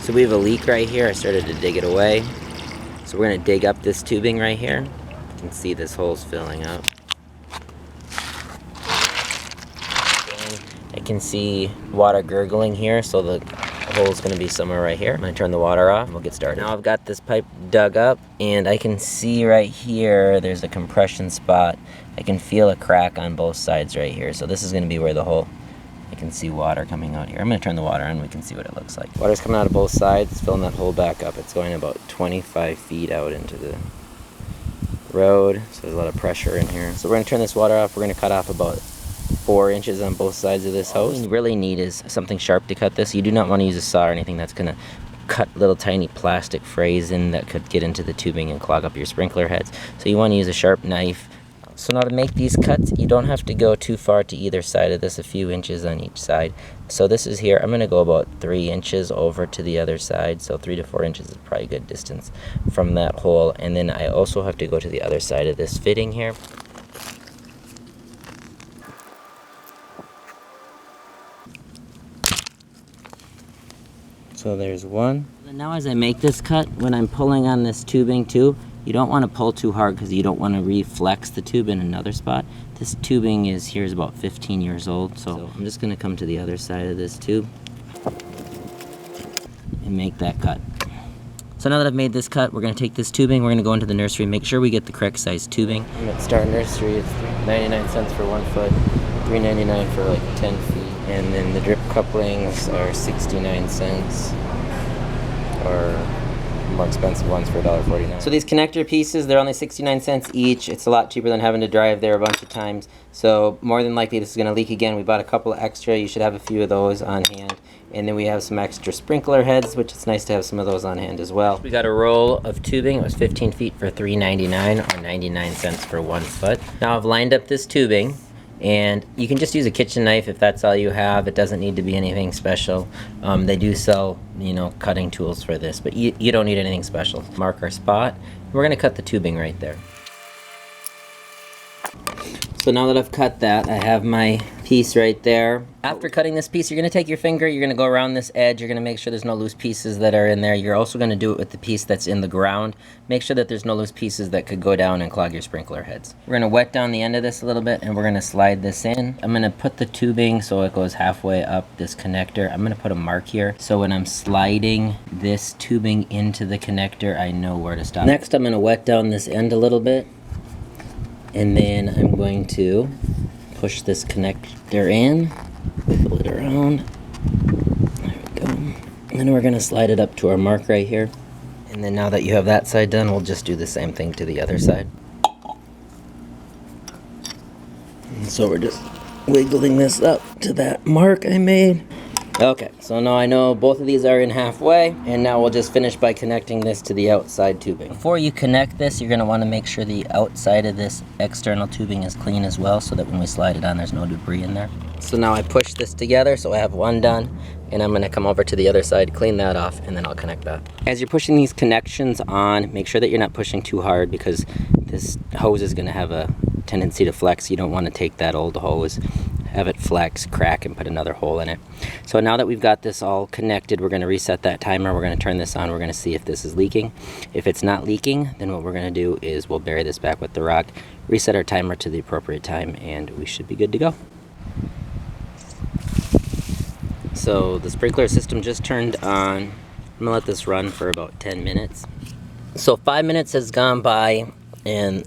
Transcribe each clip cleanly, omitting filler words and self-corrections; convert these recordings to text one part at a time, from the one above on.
So we have a leak right here. I started to dig it away. So we're gonna dig up this tubing right here. You can see this hole's filling up. I can see water gurgling here, so the hole's gonna be somewhere right here. I'm gonna turn the water off and we'll get started. Now I've got this pipe dug up and I can see right here, there's a compression spot. I can feel a crack on both sides right here. So this is gonna be where the hole, I can see water coming out here. I'm gonna turn the water on, we can see what it looks like. Water's coming out of both sides, it's filling that hole back up. It's going about 25 feet out into the road, so there's a lot of pressure in here. So we're gonna turn this water off. We're gonna cut off about 4 inches on both sides of this hose. All you really need is something sharp to cut this. You do not want to use a saw or anything that's gonna cut little tiny plastic frays in that could get into the tubing and clog up your sprinkler heads. So you want to use a sharp knife. So now to make these cuts, you don't have to go too far to either side of this, a few inches on each side. So this is here, I'm gonna go about 3 inches over to the other side. So 3 to 4 inches is probably a good distance from that hole. And then I also have to go to the other side of this fitting here. So there's one. Now as I make this cut, when I'm pulling on this tubing too, you don't want to pull too hard because you don't want to reflex the tube in another spot. This tubing is about 15 years old, so I'm just going to come to the other side of this tube and make that cut. So now that I've made this cut, we're going to take this tubing, we're going to go into the nursery, make sure we get the correct size tubing. I'm at Star Nursery, it's 99 cents for 1 foot, $3.99 for like 10 feet. And then the drip couplings are 69 cents, or more expensive ones for $1.49. So these connector pieces, they're only 69 cents each. It's a lot cheaper than having to drive there a bunch of times. So more than likely this is gonna leak again. We bought a couple extra. You should have a few of those on hand. And then we have some extra sprinkler heads, which it's nice to have some of those on hand as well. We got a roll of tubing. It was 15 feet for $3.99 or 99 cents for 1 foot. Now I've lined up this tubing. And you can just use a kitchen knife if that's all you have. It doesn't need to be anything special. They do sell, cutting tools for this, but you don't need anything special. Mark our spot. We're gonna cut the tubing right there. So now that I've cut that, I have my piece right there. After cutting this piece, you're gonna take your finger, you're gonna go around this edge, you're gonna make sure there's no loose pieces that are in there. You're also gonna do it with the piece that's in the ground. Make sure that there's no loose pieces that could go down and clog your sprinkler heads. We're gonna wet down the end of this a little bit and we're gonna slide this in. I'm gonna put the tubing so it goes halfway up this connector. I'm gonna put a mark here, so when I'm sliding this tubing into the connector, I know where to stop. Next, I'm gonna wet down this end a little bit. And then I'm going to push this connector in, wiggle it around. There we go. And then we're gonna slide it up to our mark right here. And then now that you have that side done, we'll just do the same thing to the other side. And so we're just wiggling this up to that mark I made. Okay, so now I know both of these are in halfway, and now we'll just finish by connecting this to the outside tubing. Before you connect this, you're gonna wanna make sure the outside of this external tubing is clean as well, so that when we slide it on, there's no debris in there. So now I push this together, so I have one done, and I'm gonna come over to the other side, clean that off, and then I'll connect that. As you're pushing these connections on, make sure that you're not pushing too hard because this hose is gonna have a tendency to flex. You don't wanna take that old hose, have it flex, crack, and put another hole in it. So now that we've got this all connected, we're gonna reset that timer, we're gonna turn this on, we're gonna see if this is leaking. If it's not leaking, then what we're gonna do is we'll bury this back with the rock, reset our timer to the appropriate time, and we should be good to go. So the sprinkler system just turned on. I'm gonna let this run for about 10 minutes. So 5 minutes has gone by, and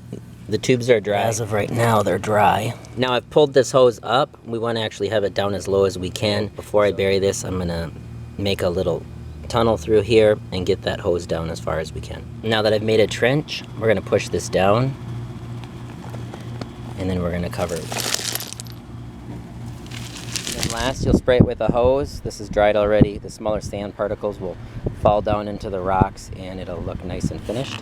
the tubes are dry. As of right now, they're dry. Now I've pulled this hose up. We want to actually have it down as low as we can. Before I bury this, I'm gonna make a little tunnel through here and get that hose down as far as we can. Now that I've made a trench, we're gonna push this down, and then we're gonna cover it. And then last, you'll spray it with a hose. This is dried already. The smaller sand particles will fall down into the rocks, and it'll look nice and finished.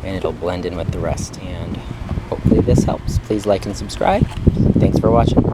And it'll blend in with the rest, and hopefully this helps. Please like and subscribe. Thanks for watching.